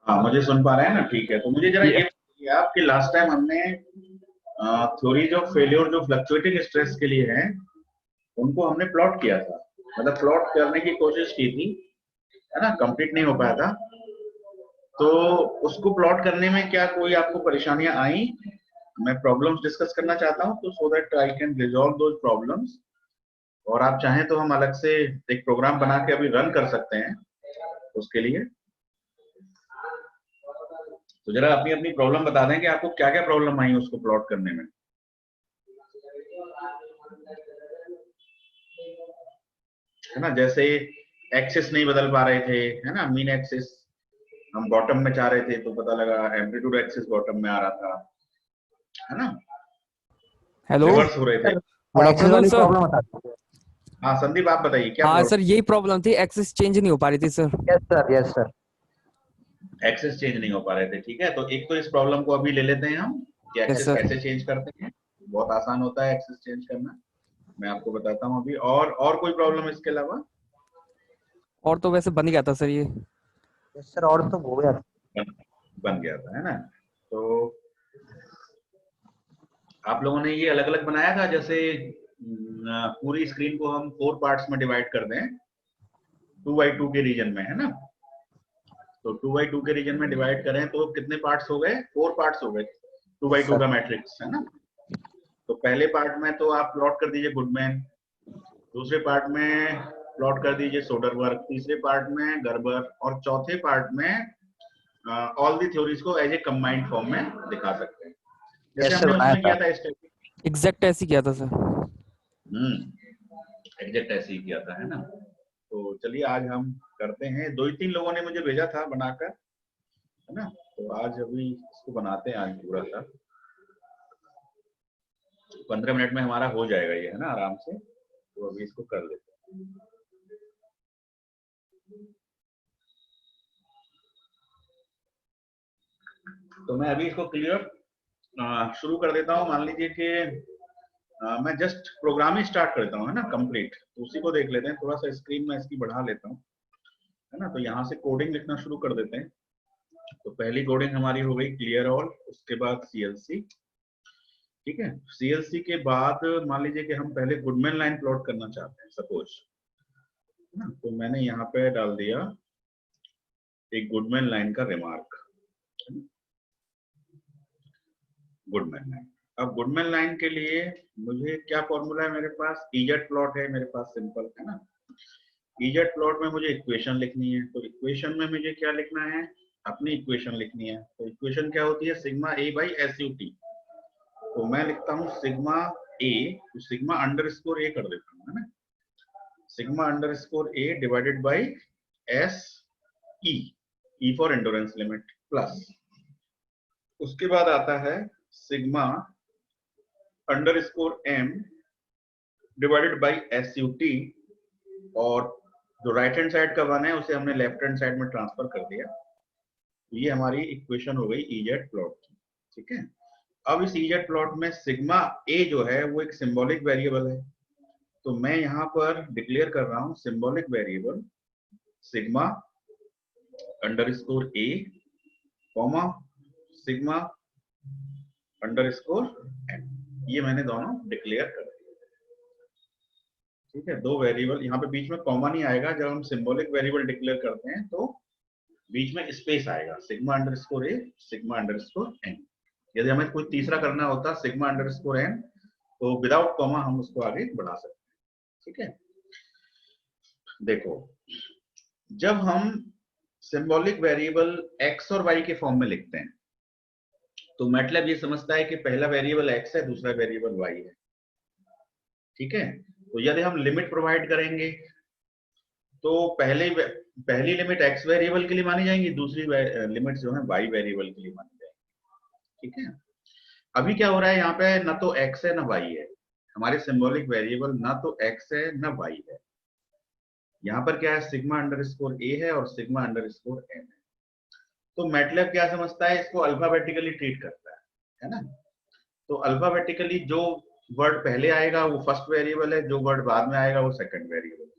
हाँ, मुझे सुन पा रहे हैं ना? ठीक है, तो मुझे जरा ये ये बताइए आप कि लास्ट टाइम हमने थ्योरीज ऑफ फेल्योर जो फ्लक्चुएटिंग स्ट्रेस के लिए हैं उनको हमने प्लॉट किया था। मतलब प्लॉट करने की कोशिश की थी, है ना? कंप्लीट नहीं हो पाया था। तो उसको प्लॉट करने में क्या कोई आपको परेशानियां आई? मैं प्रॉब्लम्स डिस्कस करना चाहता हूं तो so that I can resolve those problems. और आप चाहें तो हम अलग से एक प्रोग्राम बना के अभी रन कर सकते हैं उसके लिए। तो जरा अपनी अपनी प्रॉब्लम बता दें कि आपको क्या क्या प्रॉब्लम आई उसको प्लॉट करने में, है ना? जैसे एक्सिस नहीं बदल पा रहे थे, है ना? मीन एक्सिस हम बॉटम में चाह रहे थे तो पता लगा एम्पलीट्यूड एक्सिस बॉटम में आ रहा था, है ना? हेलो। रिवर्स हो रहे थे। सर गुड एक्सेस आफ्टरनून वाली सर। प्रॉब्लम बता दीजिए। हाँ संदीप, आप बताइए क्या हाँ सर, प्रॉब्लम? यही प्रॉब्लम थी, एक्सेस चेंज नहीं हो पा रही थी sir. Yes sir, yes sir. Access change नहीं हो पा रहे थे, ठीक है। तो एक तो इस प्रॉब्लम को अभी ले लेते हैं हम कि यस एक्सेस सर। कैसे चेंज करते हैं। बहुत आसान होता है एक्सेस चेंज करना, मैं आपको बताता हूँ अभी। और कोई प्रॉब्लम इसके अलावा? और तो वैसे बन गया था सर ये। यस सर, और तो हो गया था। बन, बन गया था, है ना? तो आप लोगों ने ये अलग अलग बनाया था, जैसे पूरी स्क्रीन को हम 4 पार्ट्स में डिवाइड कर दें 2x2 के रीजन में, है ना? तो 2x2 के रीजन में डिवाइड करें तो कितने पार्ट्स हो गए? 4 पार्ट्स हो गए 2x2 सर का मैट्रिक्स, है ना? तो पहले पार्ट में तो आप प्लॉट कर दीजिए गुडमैन, दूसरे पार्ट में प्लॉट कर दीजिए सोडरबर्ग, तीसरे पार्ट में गर्बर, और चौथे पार्ट में ऑल दी थ्योरीज को एज ए कंबाइंड फॉर्म में दिखा सकते हैं, जैसे यस सर, हमने बनाया उसमें था। किया था स्टेप। एग्जैक्ट ऐसे ही किया था सर। एग्जैक्ट ऐसे ही किया था, है ना? तो चलिए आज हम करते हैं। दो ही तीन लोगों ने मुझे भेजा था बनाकर, है ना? तो आज अभी इसको बनाते हैं आज पूरा सा। 15 मिनट में हमारा हो जाएगा ये, है ना, आराम से। तो अभी इसको कर लेते हैं। तो मैं अभी इसको क्लियर शुरू कर देता हूँ। मान लीजिए कि मैं जस्ट प्रोग्राम ही स्टार्ट करता हूँ, है ना, कंप्लीट। तो उसी को देख लेते हैं। थोड़ा सा स्क्रीन में इसकी बढ़ा लेता हूँ, है ना? तो यहाँ से कोडिंग लिखना शुरू कर देते हैं। तो पहली कोडिंग हमारी हो गई क्लियर ऑल, उसके बाद सीएलसी, ठीक है। सीएलसी के बाद मान लीजिए कि हम पहले गुडमैन लाइन प्लॉट करना चाहते हैं सपोज, है ना? तो मैंने यहाँ पे डाल दिया एक गुडमैन लाइन का रिमार्क, गुडमैन लाइन। अब गुडमैन लाइन के लिए मुझे क्या फॉर्मूला है मेरे पास? इजेड प्लॉट है मेरे पास, सिंपल, है ना? इजेड प्लॉट में मुझे इक्वेशन लिखनी है, तो इक्वेशन में मुझे क्या लिखना है? अपनी इक्वेशन लिखनी है। तो इक्वेशन क्या होती है? Sigma A by S U T. तो मैं लिखता हूँ सिग्मा ए, तो सिग्मा अंडर स्कोर ए कर देता हूँ, है ना? Sigma underscore A divided by S E, E for endurance limit, plus उसके बाद आता है sigma underscore M divided by S U T, और जो राइट हैंड साइड का वन है उसे हमने लेफ्ट हैंड साइड में ट्रांसफर कर दिया। ये हमारी इक्वेशन हो गई इजेड प्लॉट की, ठीक है। अब इस इजेड प्लॉट में सिग्मा ए जो है वो एक सिंबॉलिक वेरिएबल है, तो मैं यहाँ पर डिक्लेयर कर रहा हूँ symbolic variable sigma underscore A comma sigma underscore N. ये मैंने दोनों डिक्लेयर कर दिए, ठीक है। दो वेरिएबल, यहाँ पे बीच में कॉमा नहीं आएगा। जब हम सिंबॉलिक वेरिएबल डिक्लेयर करते हैं तो बीच में स्पेस आएगा, सिग्मा अंडर स्कोर ए सिग्मा अंडर स्कोर एन। यदि हमें कोई तीसरा करना होता सिग्मा अंडर स्कोर एन, तो विदाउट कॉमा हम उसको आगे बढ़ा सकते हैं, ठीक है। देखो, जब हम सिंबॉलिक वेरिएबल x और y के फॉर्म में लिखते हैं तो मैटलैब ये समझता है कि पहला वेरिएबल x है, दूसरा वेरिएबल y है, ठीक है। तो यदि हम लिमिट प्रोवाइड करेंगे तो पहली लिमिट x वेरिएबल के लिए मानी जाएंगी, दूसरी लिमिट जो है y वेरिएबल के लिए मानी जाएंगी, ठीक है। अभी क्या हो रहा है यहाँ पे? ना तो x है ना y है, हमारे सिंबॉलिक वेरिएबल ना तो x है ना y है। यहाँ पर क्या है? सिग्मा अंडर स्कोर ए है और सिग्मा अंडर स्कोर एन है। तो मैटलैब क्या समझता है? इसको अल्फाबेटिकली ट्रीट करता है ना? तो अल्फाबेटिकली जो वर्ड पहले आएगा वो फर्स्ट वेरिएबल है, जो वर्ड बाद में आएगा वो सेकंड वेरिएबल है।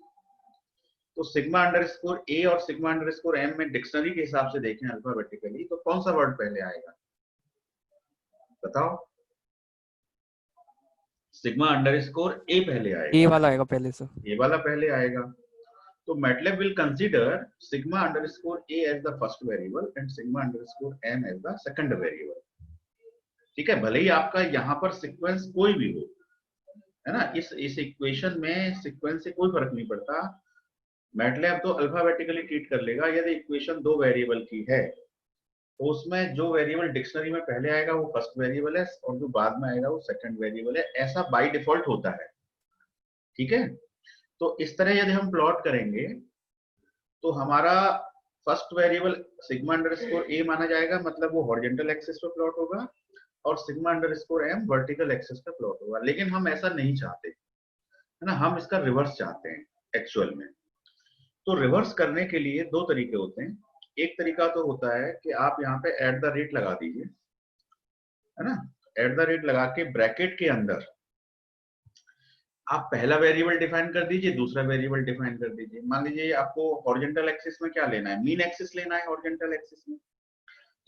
तो सिग्मा अंडरस्कोर ए और सिग्मा अंडरस्कोर एम में डिक्शनरी के हिसाब से देखें अल्फाबेटिकली तो कौन सा वर्ड पहले आएगा बताओ? सिग्मा अंडरस्कोर ए पहले आएगा, ए वाला आएगा पहले सर। ए वाला पहले आएगा। तो MATLAB will consider sigma underscore a as the first variable and sigma underscore m as the second variable। ठीक है, भले ही आपका यहाँ पर सीक्वेंस कोई भी हो, है ना, इस इक्वेशन में सीक्वेंस से कोई फर्क नहीं पड़ता। MATLAB तो अल्फाबेटिकली ट्रीट कर लेगा। यदि इक्वेशन दो वेरिएबल की है तो उसमें जो वेरिएबल डिक्शनरी में पहले आएगा वो फर्स्ट वेरिएबल है और जो बाद में आएगा वो सेकंड वेरिएबल है। ऐसा बाय डिफॉल्ट होता है। ठीक है, तो इस तरह यदि हम प्लॉट करेंगे तो हमारा फर्स्ट वेरिएबल सिग्मा अंडरस्कोर ए माना जाएगा, मतलब वो हॉरिजॉन्टल एक्सिस पे प्लॉट होगा, और sigma underscore M vertical axis पे प्लॉट होगा। लेकिन हम ऐसा नहीं चाहते, है ना, हम इसका रिवर्स चाहते हैं एक्चुअल में। तो रिवर्स करने के लिए दो तरीके होते हैं। एक तरीका तो होता है कि आप यहाँ पे एट द रेट लगा दीजिए, है ना, एट द रेट लगा के ब्रैकेट के अंदर आप पहला वेरिएबल डिफाइन कर दीजिए, दूसरा वेरिएबल डिफाइन कर दीजिए। मान लीजिए आपको हॉरिजॉन्टल एक्सिस में क्या लेना है, मीन एक्सिस लेना है हॉरिजॉन्टल एक्सिस में।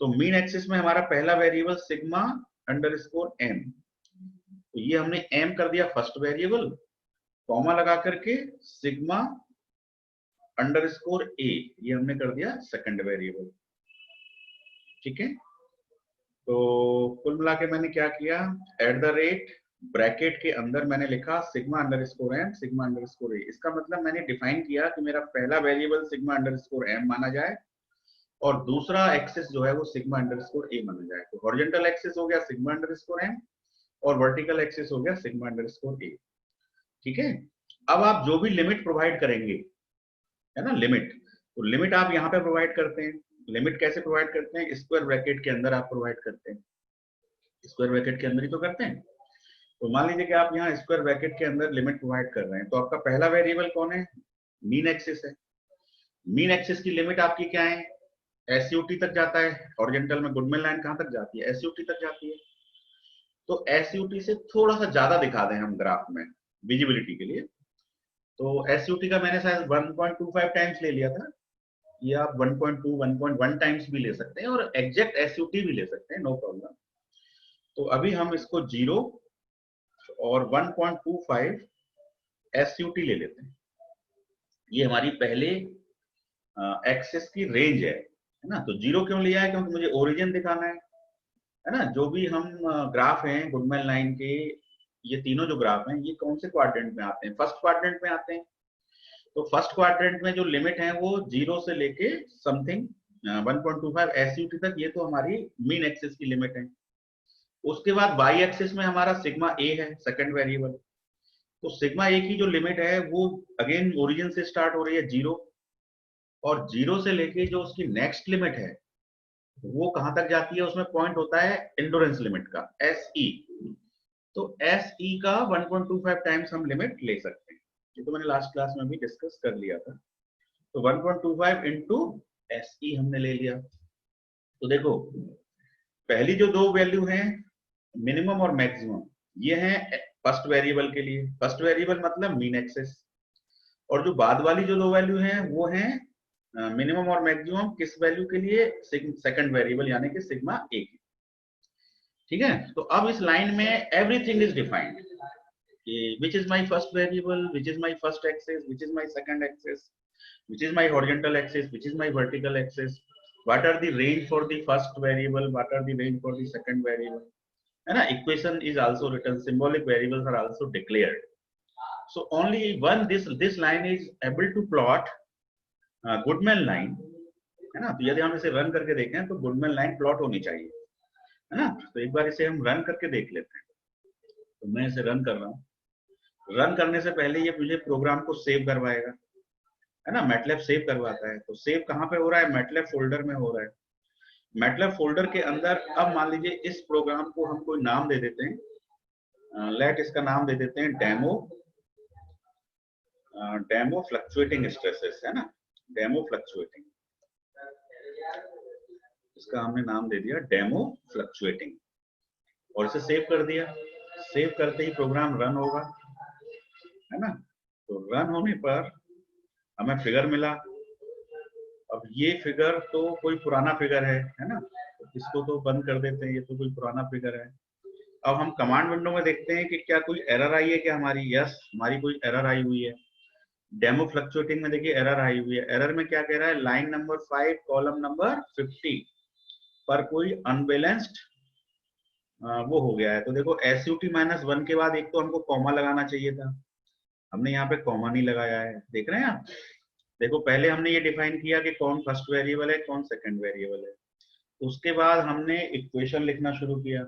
तो मीन एक्सिस में हमारा पहला वेरिएबल सिग्मा अंडरस्कोर एम, तो ये हमने एम कर दिया फर्स्ट वेरिएबल, कॉमा लगा करके सिग्मा अंडरस्कोर ए ये हमने कर दिया सेकंड वेरिएबल। ठीक है, तो कुल मिला के मैंने क्या किया, एट द रेट ब्रैकेट के अंदर मैंने लिखा sigma underscore M sigma underscore A. इसका मतलब मैंने डिफाइन किया कि मेरा पहला वेरिएबल सिग्मा अंडरस्कोर एम माना जाए और दूसरा एक्सिस जो है वो सिग्मा अंडरस्कोर ए माना जाए। तो हॉरिजॉन्टल एक्सिस हो गया सिग्मा अंडरस्कोर एम और वर्टिकल एक्सिस हो गया सिग्मा अंडरस्कोर ए। ठीक है, अब आप जो भी लिमिट प्रोवाइड करेंगे, है ना, लिमिट, तो लिमिट आप यहाँ पे प्रोवाइड करते हैं। लिमिट कैसे प्रोवाइड करते हैं, स्क्वायर ब्रैकेट के अंदर आप प्रोवाइड करते हैं। स्क्वायर ब्रैकेट के अंदर ही तो करते हैं। तो मान लीजिए कि आप यहाँ स्क्वायर ब्रैकेट के अंदर लिमिट प्रोवाइड कर रहे हैं, तो आपका पहला वेरिएबल कौन है, मीन एक्सिस है। मीन एक्सिस की लिमिट आपकी क्या है, एसयूटी तक जाता है। हॉरिजॉन्टल में गुडमेल लाइन कहां तक जाती है, एसयूटी तक जाती है। तो एसयूटी से थोड़ा सा ज्यादा दिखा दें हम ग्राफ में विजिबिलिटी के लिए, तो एसयूटी का मैंने शायद 1.25 टाइम्स ले लिया था, ये आप 1.2 1.1 टाइम्स भी ले सकते हैं और एग्जैक्ट एसयूटी भी ले सकते हैं, नो प्रॉब्लम। तो अभी हम इसको 0 और 1.25 एसयूटी ले लेते हैं। ये हमारी पहले एक्सिस की रेंज है ना। तो 0 क्यों लिया है, क्योंकि मुझे ओरिजिन दिखाना है ना। जो भी हम ग्राफ हैं गुडमेल लाइन के, ये तीनों जो ग्राफ हैं ये कौन से क्वाड्रेंट में आते हैं, फर्स्ट क्वाड्रेंट में आते हैं। तो फर्स्ट क्वाड्रेंट में जो लिमिट है वो 0 से लेके समथिंग 1.25 एसयूटी तक, ये तो हमारी मीन एक्सिस की लिमिट है। उसके बाद वाई एक्सिस में हमारा सिग्मा ए है सेकंड वेरिएबल। तो सिग्मा ए की जो लिमिट है वो अगेन ओरिजिन से स्टार्ट हो रही है 0, और 0 से लेके जो उसकी नेक्स्ट लिमिट है वो कहां तक जाती है, उसमें पॉइंट होता है एंडोरेंस लिमिट का एस ई। तो एस ई का 1.25 टाइम्स हम लिमिट ले सकते हैं, ये तो मैंने लास्ट क्लास में भी डिस्कस कर लिया था। तो 1.25 इंटू एस ई हमने ले लिया। तो देखो पहली जो दो वैल्यू हैं मिनिमम और मैक्सिमम, ये हैं फर्स्ट वेरिएबल के लिए। फर्स्ट वेरिएबल मतलब मीन एक्सिस, और जो बाद वाली जो दो वैल्यू हैं वो हैं मिनिमम और मैक्सिमम किस वैल्यू के लिए, सेकंड वेरिएबल यानी कि सिग्मा ए की। ठीक है, तो अब इस लाइन में everything is defined, which is my first variable, which is my first axis, which is my second axis, which is my horizontal axis, which is my vertical axis, what are the range for the first variable, what are the range for the second variable, है ना। equation is also written, symbolic variables are also declared. So only when this line is able to plot Goodman line, है ना। तो यदि हम इसे run करके देखें तो Goodman line प्लॉट होनी चाहिए, है ना। तो एक बार इसे हम रन करके देख लेते हैं। तो मैं इसे रन कर रहा हूँ। रन करने से पहले ये मुझे प्रोग्राम को सेव करवाएगा, है ना। मैटलैब सेव करवाता है। तो सेव कहाँ पे हो रहा है, मैटलैब फोल्डर में हो रहा है। मैटलैब फोल्डर के अंदर अब मान लीजिए इस प्रोग्राम को हम कोई नाम दे देते हैं, लेट इसका नाम दे देते हैं डेमो फ्लक्चुएटिंग स्ट्रेसेस, है ना, डेमो फ्लक्चुएटिंग। इसका हमने नाम दे दिया डेमो फ्लक्चुएटिंग और इसे सेव कर दिया। सेव करते ही प्रोग्राम रन होगा, है ना। तो रन होने पर हमें फिगर मिला। अब ये फिगर तो कोई पुराना फिगर है ना, तो इसको तो बंद कर देते हैं, ये तो कोई पुराना फिगर है। अब हम कमांड विंडो में देखते हैं कि क्या कोई एरर आई है क्या हमारी। यस, हमारी कोई एरर आई हुई है। डेमो फ्लक्चुएटिंग में देखिए एरर आई हुई है। एरर में क्या कह रहा है, लाइन नंबर 5 कॉलम नंबर 50 पर कोई अनबैलेंस्ड वो हो गया है। तो देखो SUT-1 के बाद एक तो हमको कॉमा लगाना चाहिए था, हमने यहाँ पे कॉमा नहीं लगाया है। देख रहे हैं आप, देखो पहले हमने ये डिफाइन किया कि कौन फर्स्ट वेरिएबल है कौन सेकंड वेरिएबल है। उसके बाद हमने इक्वेशन लिखना शुरू किया।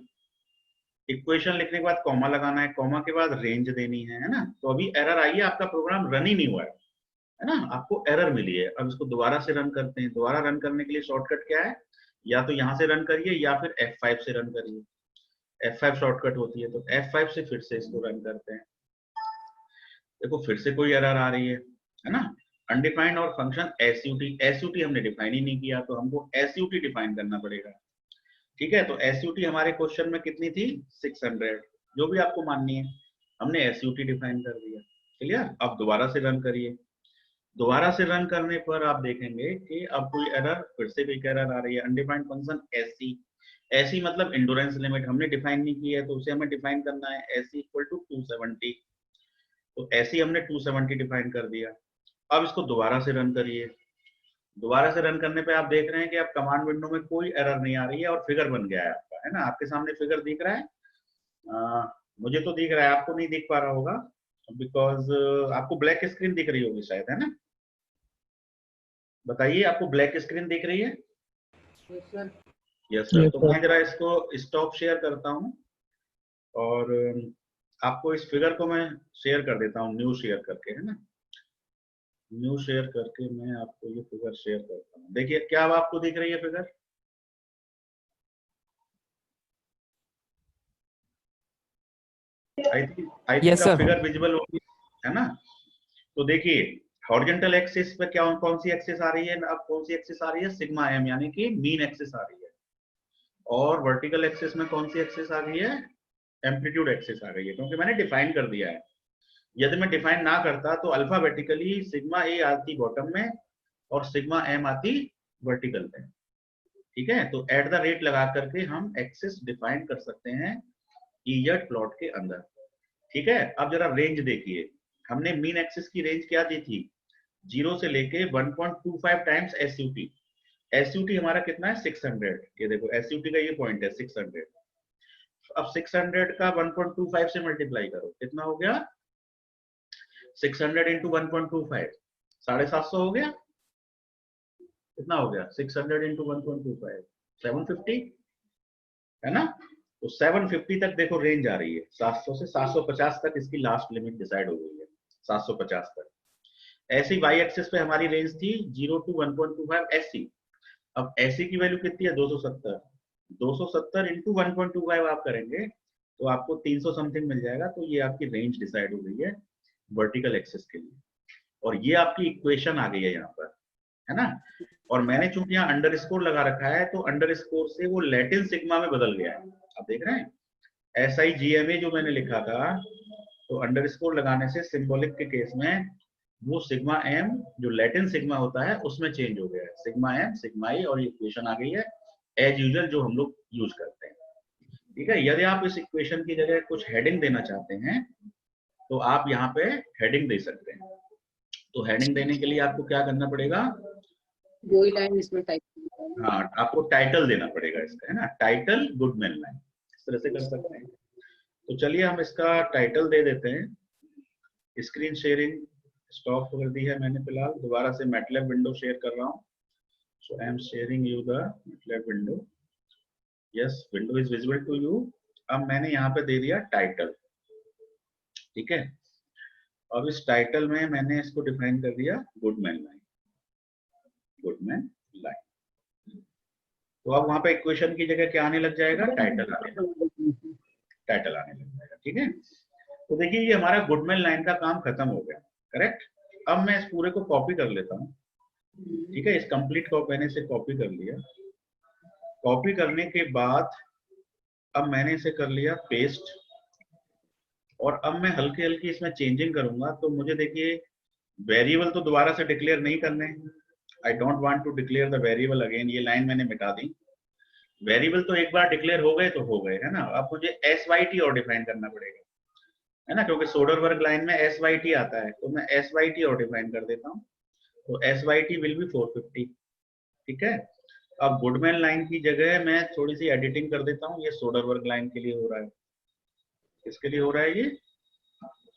इक्वेशन लिखने के बाद कॉमा लगाना है, कॉमा के बाद रेंज देनी है ना। तो अभी एरर आई है, आपका प्रोग्राम रन ही नहीं हुआ है ना, आपको एरर मिली है। अब इसको दोबारा से रन करते हैं। दोबारा रन करने के लिए शॉर्टकट क्या है, या तो यहाँ से रन करिए या फिर F5 से रन करिए। F5 शॉर्टकट होती है, तो F5 से फिर से इसको रन करते हैं। देखो फिर से कोई एरर आ रही है ना। अनडिफाइंड और फंक्शन SUT हमने डिफाइन ही नहीं किया, तो हमको SUT डिफाइन करना पड़ेगा। ठीक है, तो SUT हमारे क्वेश्चन में कितनी थी, 600, जो भी आपको माननी है, हमने SUT डिफाइन कर दिया। क्लियर। अब दोबारा से रन करिए। दोबारा से रन करने पर आप देखेंगे कि अब कोई एरर, फिर से कोई एरर आ रही है। अनडिफाइंड फंक्शन SC मतलब इंडोरेंस लिमिट हमने डिफाइन नहीं की है, तो उसे हमें डिफाइन करना है। SC = 270, तो SC हमने 270 डिफाइन कर दिया। अब इसको दोबारा से रन करिए। दोबारा से रन करने पे आप देख रहे हैं कि अब कमांड विंडो में कोई एरर नहीं आ रही है और फिगर बन गया है आपका, है ना। आपके सामने फिगर दिख रहा है। मुझे तो दिख रहा है, आपको नहीं दिख पा रहा होगा बिकॉज आपको ब्लैक स्क्रीन दिख रही होगी शायद, है ना। बताइए, आपको ब्लैक स्क्रीन दिख रही है। Yes sir. तो मैं जरा इसको स्टॉप शेयर करता हूँ और आपको इस फिगर को मैं शेयर कर देता हूँ, न्यू शेयर करके, है ना। न्यू शेयर करके मैं आपको ये फिगर शेयर करता हूँ। देखिए क्या अब आपको दिख रही है फिगर। आई थिंक Yes, अब sir. फिगर विजिबल होगी, है ना। तो देखिए हॉरिजॉन्टल एक्सिस पे क्या कौन सी एक्सिस आ रही है, अब कौन सी एक्सिस आ रही है, सिग्मा एम, यानी कि मीन एक्सिस आ रही है। और वर्टिकल एक्सिस में कौन सी एक्सिस आ गई है, एम्पलीट्यूड एक्सिस आ गई है, क्योंकि मैंने डिफाइन कर दिया है। यदि मैं डिफाइन ना करता तो अल्फाबेटिकली सिग्मा ए आती बॉटम में और सिग्मा एम आती वर्टिकल पे। ठीक है, तो एट द रेट लगा करके हम एक्सिस डिफाइन कर सकते हैं ईजेड प्लॉट के अंदर। ठीक है, अब जरा रेंज देखिए। हमने मीन एक्सिस की रेंज क्या दी थी, 0 से लेके 1.25 टाइम्स SUT। SUT हमारा कितना है, 600। ये देखो SUT का ये पॉइंट है 600। अब 600 का 1.25 से मल्टीप्लाई करो, कितना हो गया, 600 इंटू 1.25 750 हो गया। कितना हो गया, 600 इंटू 1.25 750, है ना। तो 750 तक देखो रेंज आ रही है। 700 से 750 तक इसकी लास्ट लिमिट डिसाइड हो गई है, 750 तक। ऐसी वाई एक्सिस पे हमारी रेंज थी 0 to 1.25 SC। अब SC की वैल्यू कितनी है, 270। 270 इंटू 1.25 आप करेंगे तो आपको 300 समथिंग मिल जाएगा। तो ये आपकी रेंज डिसाइड हो गई है वर्टिकल एक्सिस के लिए, और ये आपकी इक्वेशन आ गई है यहाँ पर, है ना। और मैंने चूंकि यहाँ अंडरस्कोर लगा रखा है, तो अंडरस्कोर से वो लैटिन सिग्मा में बदल गया है। आप देख रहे हैं SIGMA जो मैंने लिखा था, तो अंडरस्कोर लगाने से सिंबॉलिक के केस में वो सिग्मा एम जो लैटिन सिग्मा होता है उसमें चेंज हो गया है, सिग्मा एम सिग्मा ई, और ये इक्वेशन आ गई है एज यूजुअल जो हम लोग यूज करते हैं। ठीक है, यदि आप इस इक्वेशन की जगह कुछ हेडिंग देना चाहते हैं तो आप यहाँ पे हेडिंग दे सकते हैं। तो हेडिंग देने के लिए आपको क्या करना पड़ेगा, वो ही लाइन इसमें टाइप। हाँ आपको टाइटल देना पड़ेगा इसका, है ना। टाइटल गुडमैन लाइन, इस तरह से कर सकते हैं। तो चलिए हम इसका टाइटल दे देते हैं। स्क्रीन शेयरिंग स्टॉप कर दी है मैंने फिलहाल, दोबारा से मैटलैब विंडो शेयर कर रहा हूँ। So I am sharing you the MATLAB window. Yes, window is visible to you. अब मैंने यहाँ पे दे दिया टाइटल। ठीक है, अब इस टाइटल में मैंने इसको डिफाइन कर दिया गुडमैन लाइन, गुडमैन लाइन। तो अब वहां पे इक्वेशन की जगह क्या आने लग जाएगा, टाइटल आने लग जाएगा। ठीक है, तो देखिए ये हमारा गुडमैन लाइन का काम खत्म हो गया, करेक्ट। अब मैं इस पूरे को कॉपी कर लेता हूँ। ठीक है, इस कंप्लीट को मैंने इसे कॉपी कर लिया। कॉपी करने के बाद अब मैंने इसे कर लिया पेस्ट, और अब मैं हल्की हल्की इसमें चेंजिंग करूंगा। तो मुझे देखिए वेरिएबल तो दोबारा से डिक्लेयर नहीं करने, I don't want to declare the variable again, ये लाइन मैंने मिटा दी। वेरिएबल तो एक बार डिक्लेयर हो गए तो हो गए, है ना। अब मुझे SYT और डिफाइन करना पड़ेगा, है ना, क्योंकि सोडरबर्ग लाइन में SYT आता है, तो मैं SYT और डिफाइन कर देता हूँ। तो SYT विल बी 450, ठीक है। अब गुडमैन लाइन की जगह मैं थोड़ी सी एडिटिंग कर देता हूँ, ये सोडरबर्ग लाइन के लिए हो रहा है। किसके लिए हो रहा है ये?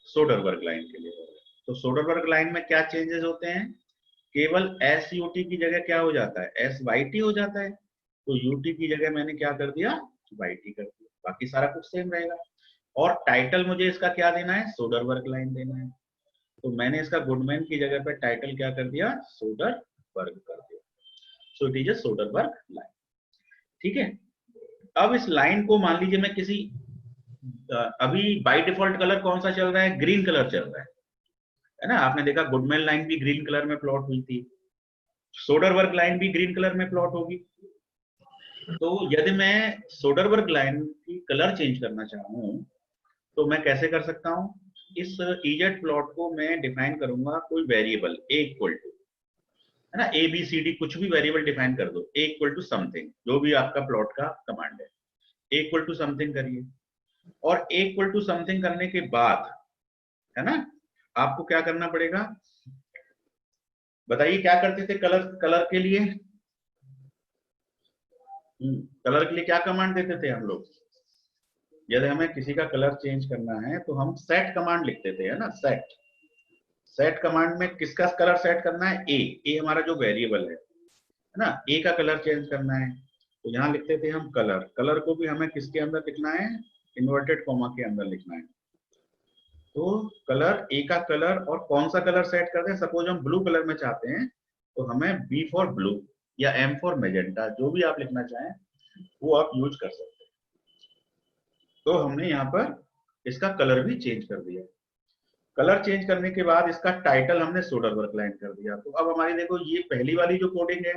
सोडरबर्ग लाइन के लिए हो रहा है। तो सोडरबर्ग लाइन में क्या चेंजेस होते हैं? केवल SUT की जगह क्या हो जाता है? SYT हो जाता है। तो UT की जगह मैंने क्या कर दिया? YT कर दिया, बाकी सारा कुछ सेम रहेगा। और टाइटल मुझे इसका क्या देना है? सोडरबर्ग लाइन देना है। तो मैंने इसका गुडमैन की जगह पे टाइटल क्या कर दिया? सोडरबर्ग कर दिया। So it is a Soderbergh line, ठीक है। अब इस लाइन को मान लीजिए मैं किसी अभी बाय डिफॉल्ट कलर कौन सा चल रहा है? ग्रीन कलर चल रहा है ना। आपने देखा गुडमैन लाइन भी ग्रीन कलर में प्लॉट हुई थी, सोडरबर्ग लाइन भी ग्रीन कलर में प्लॉट होगी। तो यदि मैं सोडरबर्ग लाइन की कलर चेंज करना चाहूँ तो मैं कैसे कर सकता हूँ? इस EZ प्लॉट को मैं डिफाइन करूंगा कोई वेरिएबल A इक्वल टू, है ना, ABCD कुछ भी वेरिएबल डिफाइन कर दो, A इक्वल टू समथिंग, जो भी आपका प्लॉट का कमांड है, A इक्वल टू समथिंग करिए। और A इक्वल टू समथिंग करने के बाद, है ना, आपको क्या करना पड़ेगा? बताइए क्या करते थे कलर के लिए? कलर के लिए क्या कमांड देते थे हम लोग? यदि हमें किसी का कलर चेंज करना है तो हम सेट कमांड लिखते थे, है ना। सेट कमांड में किसका कलर सेट करना है? ए हमारा जो वेरिएबल है ना, ए का कलर चेंज करना है। तो यहाँ लिखते थे हम कलर को भी हमें किसके अंदर लिखना है? इन्वर्टेड कॉमा के अंदर लिखना है। तो कलर, ए का कलर, और कौन सा कलर सेट करते हैं? सपोज हम ब्लू कलर में चाहते हैं तो हमें B फॉर ब्लू या M फॉर मेजेंटा, जो भी आप लिखना चाहें वो आप यूज कर सकते हैं। तो हमने यहाँ पर इसका कलर भी चेंज कर दिया। कलर चेंज करने के बाद इसका टाइटल हमने सोडरबर्ग लाइन कर दिया। तो अब हमारी देखो ये पहली वाली जो कोडिंग है,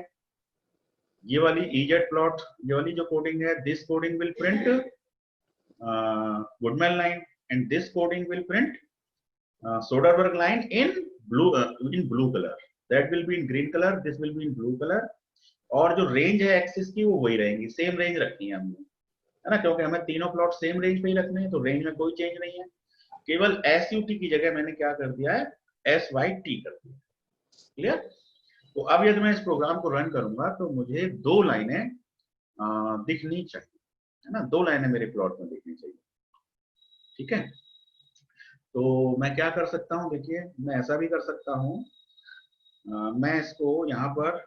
ये वाली EZ प्लॉट, ये वाली जो कोडिंग है, this coding will print Goodman line and this coding will print Soderberg line in blue color, that will be in green color, this will be in blue color। और जो range है axis की वो वही रहेंगी, same range रखनी है हमने, है ना, क्योंकि हमें तीनों प्लॉट सेम रेंज पे ही रखने हैं, तो रेंज में कोई चेंज नहीं है। केवल SUT की जगह मैंने क्या कर दिया है? SYT कर दिया। क्लियर? तो अब यदि मैं इस प्रोग्राम को रन करूंगा तो मुझे दो लाइनें दिखनी चाहिए, है ना, दो लाइनें मेरे प्लॉट में दिखनी चाहिए, ठीक है। तो मैं क्या कर सकता हूँ? देखिए मैं ऐसा भी कर सकता हूँ, मैं इसको यहाँ पर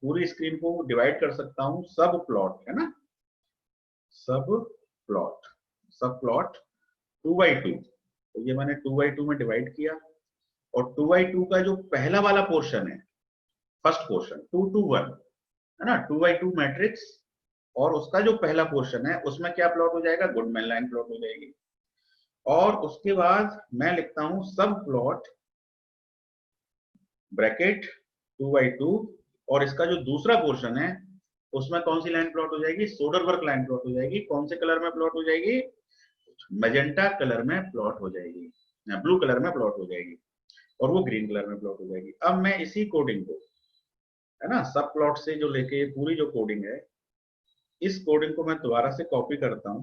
पूरी स्क्रीन को डिवाइड कर सकता हूँ सब प्लॉट, है ना, सब प्लॉट 2x2। तो ये मैंने 2x2 में डिवाइड किया, और 2x2 का जो पहला वाला पोर्शन है, फर्स्ट पोर्शन 2 to 1, है ना, 2x2 मैट्रिक्स, और उसका जो पहला पोर्शन है उसमें क्या प्लॉट हो जाएगा? गुडमैन लाइन प्लॉट हो जाएगी। और उसके बाद मैं लिखता हूं सब प्लॉट ब्रैकेट 2x2, और इसका जो दूसरा पोर्शन है उसमें कौन सी लाइन प्लॉट हो जाएगी? सोडरबर्ग लाइन प्लॉट हो जाएगी। कौन से कलर में प्लॉट हो जाएगी? मैजेंटा कलर में प्लॉट हो जाएगी, ब्लू कलर में प्लॉट हो जाएगी, और वो ग्रीन कलर में प्लॉट हो जाएगी। अब मैं इसी कोडिंग को, है ना, सब प्लॉट से जो लेके पूरी जो कोडिंग है, इस कोडिंग को मैं दोबारा से कॉपी करता हूं,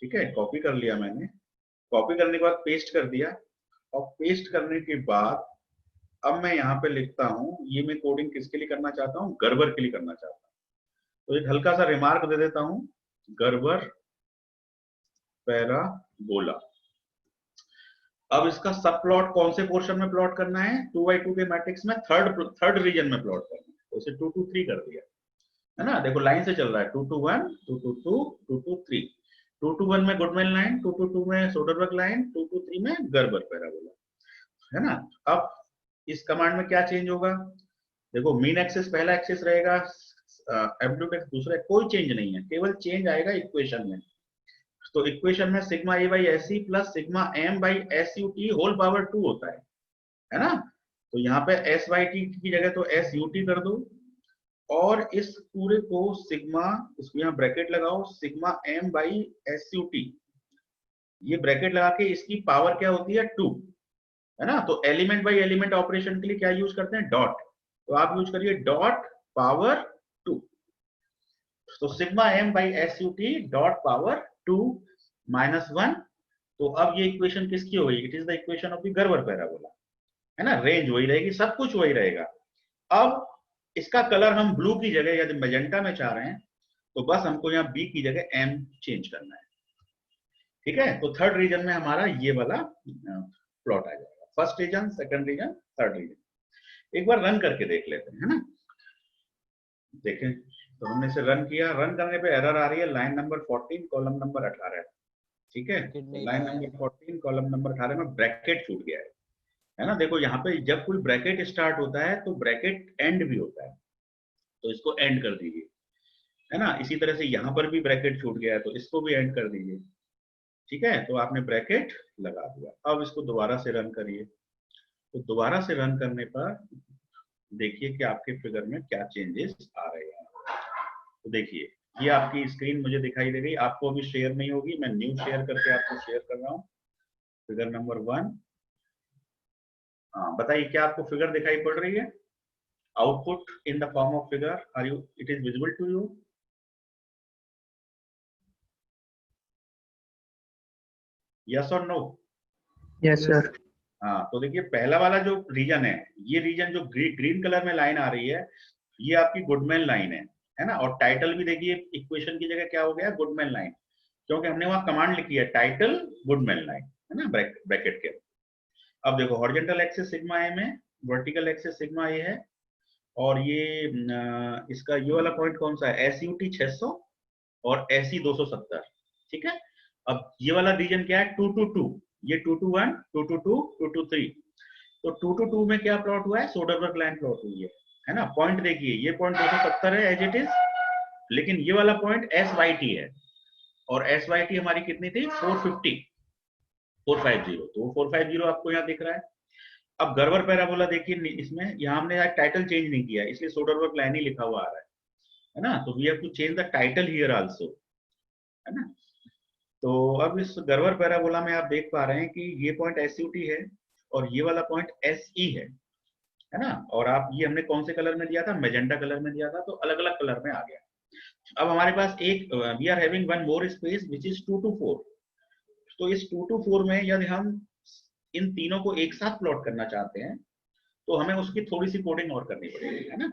ठीक है। कॉपी कर लिया मैंने, कॉपी करने के बाद पेस्ट कर दिया, और पेस्ट करने के बाद अब मैं यहाँ पे लिखता हूँ, ये मैं कोडिंग किसके लिए करना चाहता हूँ? गर्बर के लिए करना चाहता हूँ। तो एक हल्का सा रिमार्क दे देता हूँ, गर्बर पैराबोला। अब इसका सब प्लॉट कौन से पोर्शन में प्लॉट करना है? 2x2 के मैट्रिक्स में थर्ड रीजन में प्लॉट करना है। तो इसे 2 to 3 कर दिया, है ना, देखो लाइन से चल रहा है, 2 to 1, 2 to 2, 2 to 3। 2 to 1 में गुडमैन लाइन, 2 to 2 में सोडरबर्ग लाइन, 2 to 3 में गर्बर पैराबोला, है ना। अब इस कमांड में क्या चेंज होगा? देखो मीन एक्सिस पहला एक्सिस रहेगा, एब्सोल्यूट एक्सिस दूसरा, कोई चेंज नहीं है, केवल चेंज आएगा इक्वेशन में। तो इक्वेशन में sigma A by S C plus sigma M by S U T whole power 2 होता है ना। तो यहाँ पे एस वाई टी की जगह तो एस यू टी कर दो, और इस पूरे को सिग्मा, इसको यहाँ ब्रैकेट लगाओ, sigma M by S U T, ये ब्रैकेट लगा के इसकी पावर क्या होती है? 2, है ना। तो एलिमेंट बाय एलिमेंट ऑपरेशन के लिए क्या यूज करते हैं, डॉट। तो आप यूज करिए डॉट पावर 2। तो sigma m by S U T dot power 2 minus 1। तो अब ये इक्वेशन किसकी हो गई, it is the equation of the गर्वर पैराबोला, है ना। रेंज वही रहेगी, सब कुछ वही रहेगा। अब इसका कलर हम ब्लू की जगह यदि मैजेंटा में चाह रहे हैं तो बस हमको यहाँ बी की जगह एम चेंज करना है, ठीक है। तो थर्ड रीजन में हमारा ये वाला प्लॉट आ जाएगा, first region, second region, third region. एक बार रन करके देख लेते हैं, है ना। देखें तो हमने इसे रन किया, रन करने पे एरर आ रही है लाइन नंबर 14 कॉलम नंबर 18, ठीक है। लाइन नंबर 14 कॉलम नंबर 18 में ब्रैकेट छूट गया है ना। देखो यहाँ पे जब कोई ब्रैकेट स्टार्ट होता है तो ब्रैकेट एंड भी होता है, तो इसको एंड कर दीजिए, है ना। इसी तरह से यहाँ पर भी ब्रैकेट छूट गया है तो इसको भी एंड कर दीजिए, ठीक है। तो आपने ब्रैकेट लगा दिया। अब इसको दोबारा से रन करिए। तो दोबारा से रन करने पर देखिए कि आपके फिगर में क्या चेंजेस आ रहे हैं। तो देखिए ये आपकी स्क्रीन मुझे दिखाई दे रही, आपको अभी शेयर नहीं होगी, मैं न्यू शेयर करके आपको शेयर कर रहा हूँ। फिगर नंबर 1, हाँ बताइए क्या आपको फिगर दिखाई पड़ रही है, output in the form of figure, are you, it is visible to you? Yes और नो? Yes sir. हाँ तो देखिए पहला वाला जो रीजन है, ये रीजन जो ग्रीन कलर में लाइन आ रही है, ये आपकी गुडमैन लाइन है ना। और टाइटल भी देखिए इक्वेशन की जगह क्या हो गया, गुडमैन लाइन, क्योंकि हमने वहां कमांड लिखी है टाइटल गुडमैन लाइन, है ना, ब्रैकेट के। अब देखो हॉरिजॉन्टल एक्सिस सिग्मा एम है, वर्टिकल एक्सिस सिग्मा ए है, और ये इसका ये वाला पॉइंट कौन सा है, एस यू टी 600 और एस 270, ठीक है। अब ये वाला रीजन क्या है, 222, ये 221, 222, 223। तो 222 में क्या प्लॉट हुआ है, सोडरबर्ग लाइन प्लॉट हुई है ना। पॉइंट देखिए ये पॉइंट 270 है एज इट इज, लेकिन ये वाला पॉइंट एस वाई टी है, और एस वाई टी हमारी कितनी थी, 450, 450। तो 450 आपको यहाँ दिख रहा है। अब गर्वर पैराबोला देखिए, इसमें यहाँ हमने आज टाइटल चेंज नहीं किया, इसलिए सोडरबर्ग लाइन ही लिखा हुआ आ रहा है ना। तो we have to change the title here also, है ना। तो अब इस गर्वर पैराबोला में आप देख पा रहे हैं कि ये पॉइंट एस यू टी है और ये वाला पॉइंट एस ई है ना। और आप ये हमने कौन से कलर में दिया था, मैजेंटा कलर में दिया था, तो अलग अलग कलर में आ गया। अब हमारे पास एक we are having one more space which is 2 to 4। तो इस 2 to 4 में यदि हम इन तीनों को एक साथ प्लॉट करना चाहते हैं तो हमें उसकी थोड़ी सी कोडिंग और करनी पड़ेगी, है ना।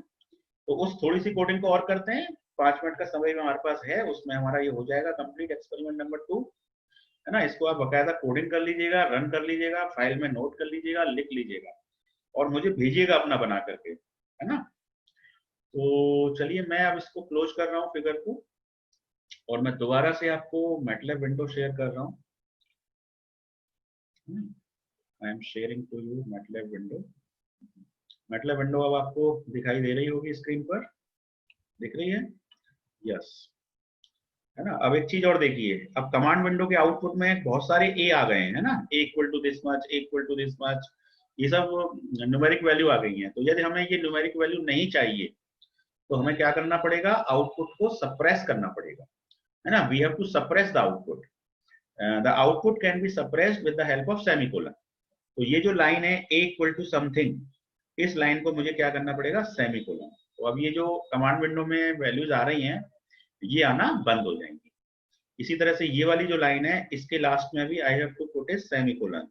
तो उस थोड़ी सी कोडिंग को और करते हैं, 5 मिनट का समय भी हमारे पास है, उसमें हमारा ये हो जाएगा कंप्लीट एक्सपेरिमेंट नंबर 2, है ना। इसको आप बकायदा कोडिंग कर लीजिएगा, रन कर लीजिएगा, फाइल में नोट कर लीजिएगा, लिख लीजिएगा और मुझे भेजिएगा अपना बना करके, है ना। तो चलिए मैं अब इसको क्लोज कर रहा हूँ फिगर को, और मैं दोबारा से आपको मैटलैब विंडो शेयर कर रहा हूँ। I am sharing to you MATLAB window. MATLAB window अब आपको दिखाई दे रही होगी स्क्रीन पर, दिख रही है? यस, है ना। अब एक चीज और देखिए, अब कमांड विंडो के आउटपुट में बहुत सारे ए आ गए हैं ना, A equal to this much, A equal to this much, ये सब न्यूमेरिक वैल्यू आ गई हैं। तो यदि हमें ये न्यूमेरिक वैल्यू नहीं चाहिए तो हमें क्या करना पड़ेगा, आउटपुट को सप्रेस करना पड़ेगा, है ना। We have to suppress the output, the output can be suppressed with the help of semicolon. तो ये जो लाइन है ए इक्वल टू समथिंग, इस लाइन को मुझे क्या करना पड़ेगा, सेमीकोलन। तो अब ये जो कमांड विंडो में वैल्यूज आ रही हैं ये आना बंद हो जाएंगी। इसी तरह से ये वाली जो लाइन है इसके लास्ट में भी I have to put a semicolon,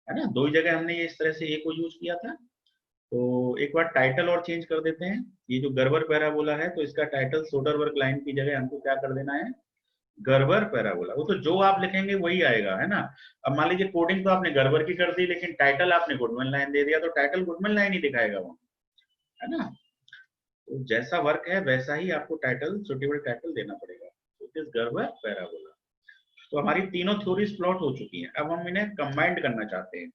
है ना। दो ही जगह हमने ये इस तरह से ए को यूज किया था। तो एक बार टाइटल और चेंज कर देते हैं, ये जो गर्वर पैराबोला है तो इसका टाइटल सोडरबर्ग लाइन की जगह हमको क्या कर देना है, गर्वर पैराबोला। वो तो जो आप लिखेंगे वही आएगा, है ना। अब मान लीजिए कोडिंग तो आपने गर्वर की कर दी लेकिन टाइटल आपने गुडमैन लाइन दे दिया, तो टाइटल गुडमैन लाइन ही दिखाएगा वो, है ना। तो जैसा वर्क है वैसा ही आपको टाइटल, सुटेबल टाइटल देना पड़ेगा। तो इस गर्वर पैराबोला, तो हमारी तीनों थ्योरीज प्लॉट हो चुकी हैं। अब हम इन्हें कंबाइंड करना चाहते हैं।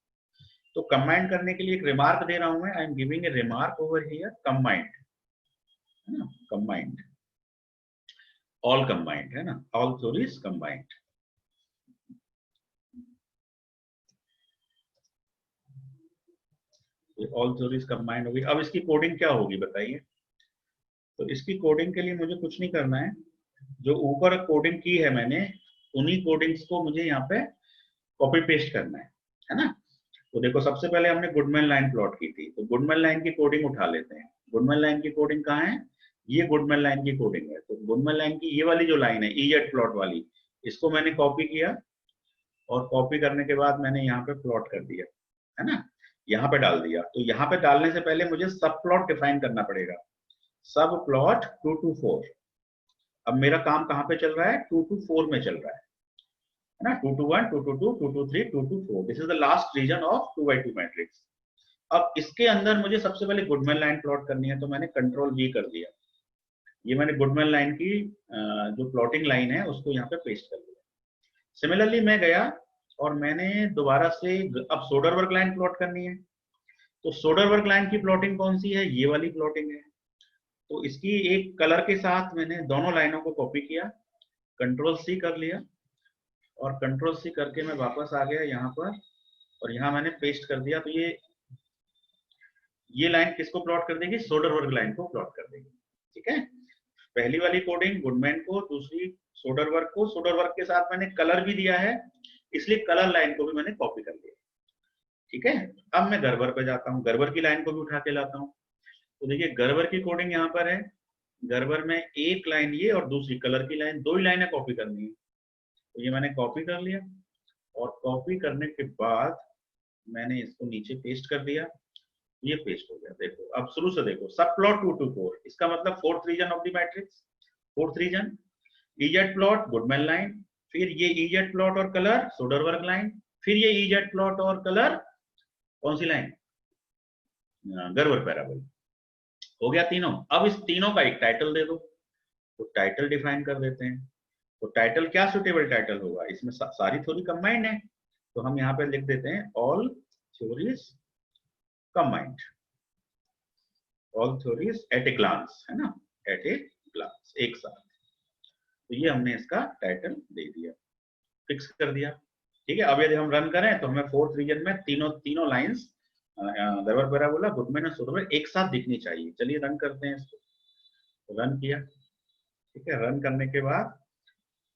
तो कंबाइंड करने के लिए एक रिमार्क दे रहा हूं मैं, I am giving a remark over here, combined, है ना, कंबाइंड, ऑल कंबाइंड, है ना, all theories combined. All theories combined होगी। अब इसकी कोडिंग क्या होगी बताइए। तो इसकी कोडिंग के लिए मुझे कुछ नहीं करना है, जो ऊपर कोडिंग की है मैंने उन्हीं कोडिंग्स को मुझे यहाँ पे कॉपी पेस्ट करना है ना। तो देखो सबसे पहले हमने गुडमैन लाइन प्लॉट की थी, तो गुडमैन लाइन की कोडिंग उठा लेते हैं। गुडमैन लाइन की कोडिंग कहाँ है? ये गुडमैन लाइन की कोडिंग है। तो गुडमैन लाइन की ये वाली जो लाइन है ईजेड प्लॉट वाली, इसको मैंने कॉपी किया और कॉपी करने के बाद मैंने यहाँ पे प्लॉट कर दिया, है ना, यहाँ पे डाल दिया। तो यहाँ पे डालने से पहले मुझे सब प्लॉट डिफाइन करना पड़ेगा। सब प्लॉट 2 to 4। अब मेरा काम कहाँ पे चल रहा है? 2 to 4 में चल रहा है ना, 2 to 1, 2 to 2, 2 to 3, 2 to 4। This is the last region of 2x2 matrix. अब इसके अंदर मुझे सबसे पहले गुडमैन लाइन प्लॉट करनी है, तो मैंने कंट्रोल V कर दिया। ये मैंने गुडमैन लाइन की जो प्लॉटिंग लाइन है उसको यहाँ पे पेस्ट कर दिया। सिमिलरली मैं गया और मैंने दोबारा से अब सोडरबर्ग लाइन प्लॉट करनी है। तो सोडरबर्ग लाइन की प्लॉटिंग कौन सी है? ये वाली प्लॉटिंग है। तो इसकी एक कलर के साथ मैंने दोनों लाइनों को कॉपी किया, कंट्रोल C कर लिया और कंट्रोल C करके मैं वापस आ गया यहाँ पर और यहाँ मैंने पेस्ट कर दिया। तो ये लाइन किसको प्लॉट कर देगी? सोडरबर्ग लाइन को प्लॉट कर देगी। ठीक है, पहली वाली कोडिंग गुडमैन को, दूसरी सोडरबर्ग को। सोडरबर्ग के साथ मैंने कलर भी दिया है, इसलिए कलर लाइन को भी मैंने कॉपी कर लिया। ठीक है, अब मैं गर्बर पे जाता हूँ, गर्बर की लाइन को भी उठा के लाता हूँ। तो देखिए गर्बर की कोडिंग यहाँ पर है। गर्बर में एक लाइन ये और दूसरी कलर की लाइन, दो ही लाइनें कॉपी करनी है। तो ये मैंने कॉपी कर लिया और कॉपी करने के बाद मैंने इसको नीचे पेस्ट कर दिया। ये पेस्ट हो गया। देखो अब शुरू से देखो, सब प्लॉट 2 to 4, इसका मतलब fourth region of the matrix, fourth region EZ plot Goodman line, फिर ये ईजेड प्लॉट और कलर सोडरबर्ग लाइन, फिर ये ईजेड प्लॉट और कलर कौन सी लाइन? Gerber parabola. हो गया तीनों। अब इस तीनों का एक टाइटल दे दो। तो टाइटल डिफाइन कर देते हैं। तो टाइटल क्या सुटेबल टाइटल होगा? इसमें सारी थ्योरी कंबाइंड है, तो हम यहाँ पे लिख देते हैं all theories combined, all theories at a glance, है ना, एट ए ग्लांस, एक साथ। तो ये हमने इसका टाइटल दे दिया, फिक्स कर दिया। ठीक है, अब यदि हम रन करें तो हमें फोर्थ रीजन में तीनों लाइंस गर्बर पैराबोला गुडमैन और सोडरबर्ग एक साथ दिखनी चाहिए। चलिए रन करते हैं इसको। तो रन किया। ठीक है, रन करने के बाद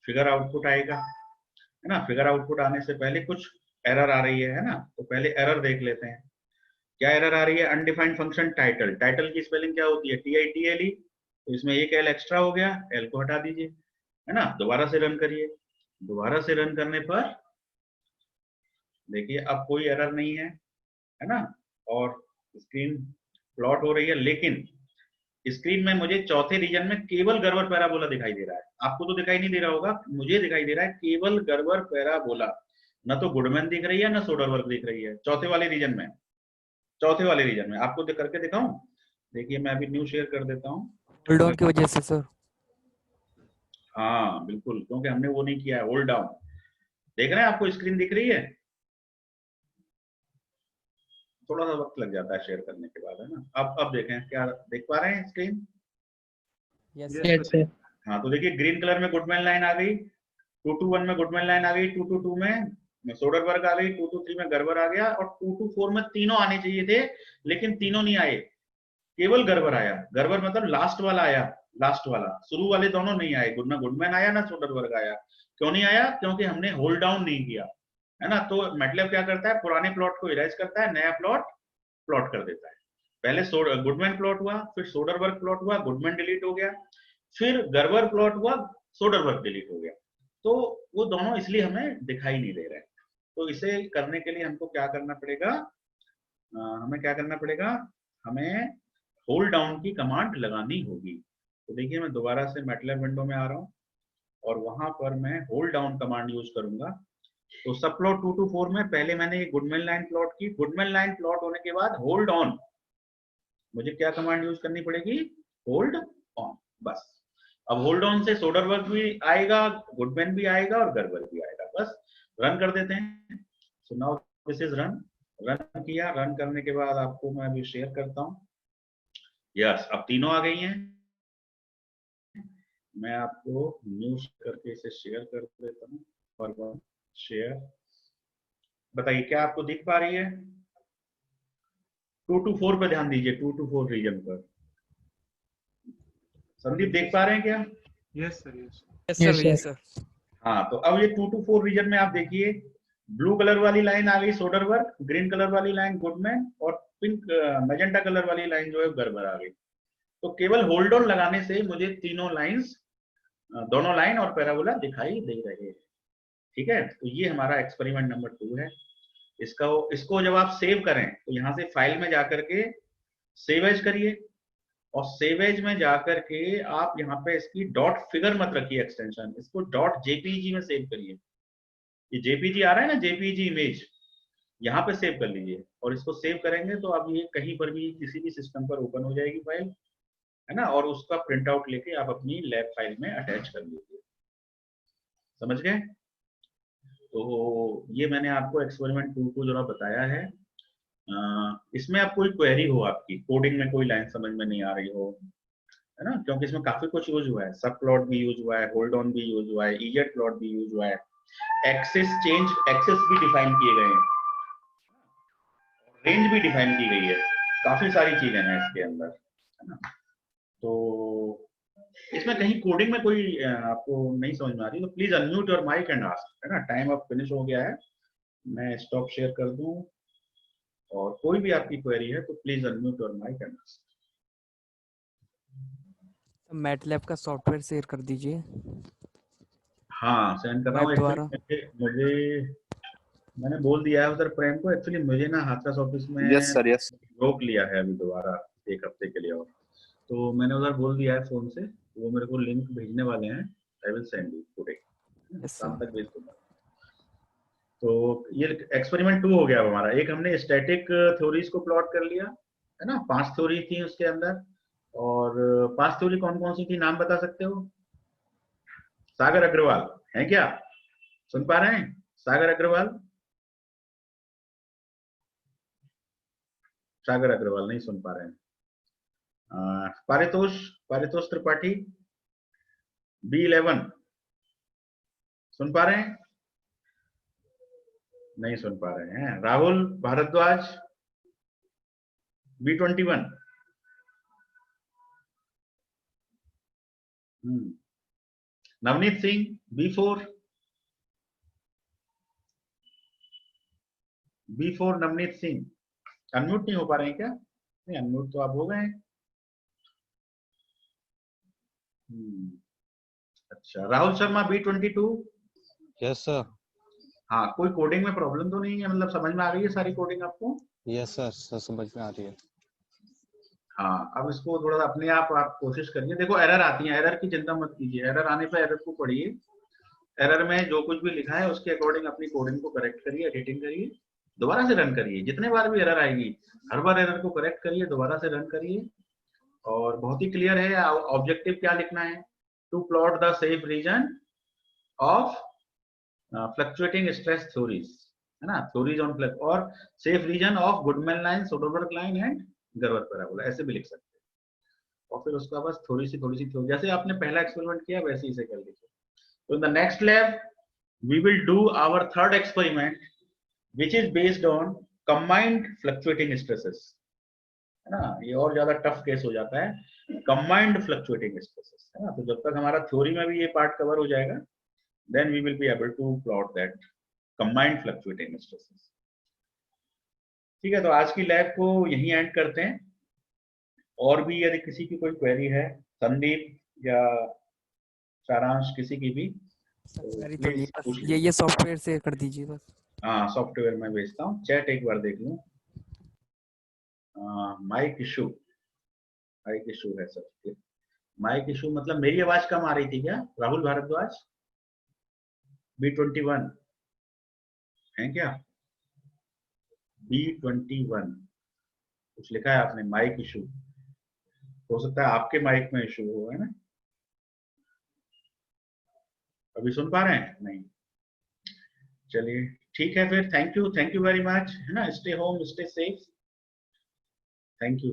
फिगर आउटपुट आएगा, है ना। फिगर आउटपुट आने से पहले कुछ एरर आ रही है ना, तो पहले एरर देख लेते हैं। क्या एरर आ रही है? Undefined function title. टाइटल की स्पेलिंग क्या होती है? TITLE। तो इसमें एक L एक्स्ट्रा हो गया, L को हटा दीजिए, है ना। दोबारा से रन करिए। दोबारा से रन करने पर देखिए अब कोई एरर नहीं है ना, और स्क्रीन प्लॉट हो रही है। लेकिन स्क्रीन में मुझे चौथे रीजन में केवल गर्बर पैराबोला दिखाई दे रहा है। आपको तो दिखाई नहीं दे रहा होगा, मुझे दिखाई दे रहा है केवल गर्बर पैराबोला। न तो गुडमैन दिख रही है न सोडरबर्ग दिख रही है। चौथे वाले रीजन में, चौथे वाले रीजन में आपको करके दिखाऊं? देखिए मैं अभी न्यू शेयर कर देता हूँ। होल्ड ऑन की वजह से सर। हाँ बिल्कुल, क्योंकि हमने वो नहीं किया है, होल्ड डाउन। देख रहे हैं, आपको स्क्रीन दिख रही है? थोड़ा सा वक्त लग जाता है शेयर करने के बाद, है ना। अब देखें, क्या देख पा रहे हैं स्क्रीन? Yes Yes, sir. हाँ, तो देखिए ग्रीन कलर में गुडमैन लाइन आ गई, 2 to 1 में गुडमैन लाइन आ गई, 2 to 2 में सोडरबर्ग आ गई, 2 to 3 में गर्बर आ गया, और 2 to 4 में तीनों आने चाहिए थे, लेकिन तीनों नहीं आए, केवल गर्बर आया। गर्बर मतलब लास्ट वाला आया, लास्ट वाला। शुरू वाले दोनों नहीं आए, ना गुडमैन आया ना सोडरबर्ग आया। क्यों नहीं आया? क्योंकि हमने होल्ड डाउन नहीं किया, है ना। तो मैटलैब क्या करता है? पुराने प्लॉट को इरेज करता है, नया प्लॉट प्लॉट कर देता है। पहले गुडमैन प्लॉट हुआ, फिर सोडरबर्ग प्लॉट हुआ, गुडमैन डिलीट हो गया, फिर गर्बर प्लॉट हुआ, सोडरबर्ग डिलीट हो गया। तो वो दोनों इसलिए हमें दिखाई नहीं दे रहे। तो इसे करने के लिए हमको क्या करना पड़ेगा? हमें क्या करना पड़ेगा? हमें होल्ड डाउन की कमांड लगानी होगी। तो देखिए मैं दोबारा से मैटलैब विंडो में आ रहा हूँ और वहां पर मैं होल्ड डाउन कमांड यूज करूंगा। तो सब प्लॉट 2 to 4 में पहले मैंने ये गुडमैन लाइन प्लॉट की। गुडमैन लाइन प्लॉट होने के बाद होल्ड ऑन, मुझे क्या कमांड यूज करनी पड़ेगी? होल्ड ऑन, बस। अब होल्ड ऑन से सोडरबर्ग भी आएगा, गुडमैन भी आएगा और गर्बर भी आएगा। बस रन कर देते हैं। So now this is run. Run किया, रन करने के बाद आपको मैं अभी शेयर करता हूँ। यस, अब तीनों आ गई हैं। मैं आपको न्यूज करके इसे शेयर कर देता हूँ। फॉरवर्ड शेयर, बताइए क्या आपको दिख पा रही है? 2 to 4 पे ध्यान दीजिए, 2 to 4 रीजन पर। संदीप देख पा रहे हैं क्या? Yes sir, yes. Yes Yes, sir, sir. Yes sir. हाँ, तो अब ये 2 to 4 रीजन में आप देखिए ब्लू कलर वाली लाइन आ गई सोडरबर्ग, ग्रीन कलर वाली लाइन गुडमैन, और पिंक मैजेंटा कलर वाली लाइन जो है गर्बर आ गई। तो केवल होल्ड ऑन लगाने से मुझे तीनों लाइंस, दोनों लाइन और पैराबोला दिखाई दे रहे हैं। ठीक है, तो ये हमारा एक्सपेरिमेंट नंबर 2 है। इसको जब आप सेव करें तो यहाँ से फाइल में जाकर के सेव एज करिए, और सेव एज में जाकर के आप यहाँ पे इसकी डॉट फिगर मत रखिए एक्सटेंशन, इसको डॉट जेपीजी में सेव करिए। ये जेपीजी आ रहा है ना, जेपीजी इमेज, यहाँ पे सेव कर लीजिए, और इसको सेव करेंगे तो अब ये कहीं पर भी किसी भी सिस्टम पर ओपन हो जाएगी फाइल, है ना, और उसका प्रिंट आउट लेके आप अपनी लैब फाइल में अटैच कर लीजिए। समझ गए? तो ये मैंने आपको एक्सपेरिमेंट 2 को जरा बताया है। इसमें आप कोई क्वेरी हो, आपकी कोडिंग में कोई लाइन समझ में नहीं आ रही हो, है ना, क्योंकि इसमें काफी कुछ यूज हुआ है, सब प्लॉट भी यूज हुआ है, होल्ड ऑन भी यूज हुआ है, इजेड प्लॉट भी यूज हुआ है, एक्सेस चेंज एक्सेस भी डिफाइन किए गए हैं, रेंज भी डिफाइन की गई है, काफी सारी चीजें हैं इसके अंदर, है ना। तो इसमें कहीं कोडिंग में कोई आपको नहीं समझ में आ रही तो please unmute your mic and ask, है ना। टाइम अब फिनिश हो गया है, मैं स्टॉप शेयर कर दूं, और कोई भी आपकी क्वेरी है तो please unmute your mic and ask. MATLAB का सॉफ्टवेयर शेयर कर दीजिए। हाँ, सेंड कर रहा हूँ। वेब द्वारा। मुझे मैंने बोल दिया है उधर प्रेम को, एक्चुअली मुझे ना हाथरस ऑफिस में यस सर यस। रोक लिया है अभी दोबारा 1 हफ्ते के लिए, और तो मैंने उधर बोल दिया है फोन से, वो मेरे को लिंक भेजने वाले हैं, I will send you today, शाम तक भेज दूंगा। तो ये एक्सपेरिमेंट 2 हो गया हमारा। एक हमने स्टैटिक थ्योरीज को प्लॉट कर लिया, है ना, 5 थ्योरी थी उसके अंदर, और 5 थ्योरी कौन कौन सी थी, नाम बता सकते हो? सागर अग्रवाल है क्या? सुन पा रहे हैं? सागर अग्रवाल, सागर अग्रवाल नहीं सुन पा रहे हैं। पारितोष त्रिपाठी, B11 सुन पा रहे हैं? नहीं सुन पा रहे हैं। Rahul Bhardwaj, B21, Navneet Singh, B4 Navneet Singh, unmute नहीं हो पा रहे हैं क्या? नहीं, अनम्यूट तो आप हो गए हैं। अच्छा, Rahul Sharma, B22। Yes sir. हाँ, कोई कोडिंग में प्रॉब्लम तो नहीं है, मतलब समझ में आ गई है सारी कोडिंग आपको? यस सर, समझ में आ रही है। हाँ, अब इसको थोड़ा सा अपने आप कोशिश करिए। देखो एरर आती है, एरर की चिंता मत कीजिए, एरर आने पर एरर को पढ़िए, एरर में जो कुछ भी लिखा है उसके अकॉर्डिंग अपनी कोडिंग को करेक्ट करिए, एडिटिंग करिए, दोबारा से रन करिए। जितने बार भी एरर आएगी हर बार एरर को करेक्ट करिए, दोबारा से रन करिए, और बहुत ही क्लियर है। ऑब्जेक्टिव क्या लिखना है? To plot the safe region of fluctuating stress theories, है ना, थ्योरीज ऑन फ्लक्स, और safe region of Goodman line, Soderberg line and Gerber parabola, ऐसे भी लिख सकते हैं। और फिर उसका बस थोड़ी सी थ्योरी, जैसे आपने पहला एक्सपेरिमेंट किया वैसे ही से कर लीजिए। तो in the next lab we will do our third experiment which is based on combined fluctuating stresses, है ना। ये और ज्यादा टफ केस हो जाता है, combined fluctuating stresses, है ना। तो जब तक हमारा थ्योरी में भी ये पार्ट कवर हो जाएगा then we will be able to plot that combined fluctuating stresses। ठीक है, तो आज की लैब को यहीं एंड करते हैं। और भी यदि किसी की कोई क्वेरी है, संदीप या सारांश, किसी की भी, क्वेरी तो नहीं, बस ये सॉफ्टवेयर शेयर कर दीजिए बस। हाँ, सॉफ्टवेयर में भेजता हूँ। चैट एक बार देख लूं। माइक इशू है सर। माइक इशू मतलब मेरी आवाज कम आ रही थी क्या? राहुल भारद्वाज, B21 है क्या? B21 कुछ लिखा है आपने, माइक इशू, हो सकता है आपके माइक में इशू हो, है ना। अभी सुन पा रहे हैं? नहीं, चलिए ठीक है फिर। थैंक यू वेरी मच, है ना। Stay home, stay safe, thank you.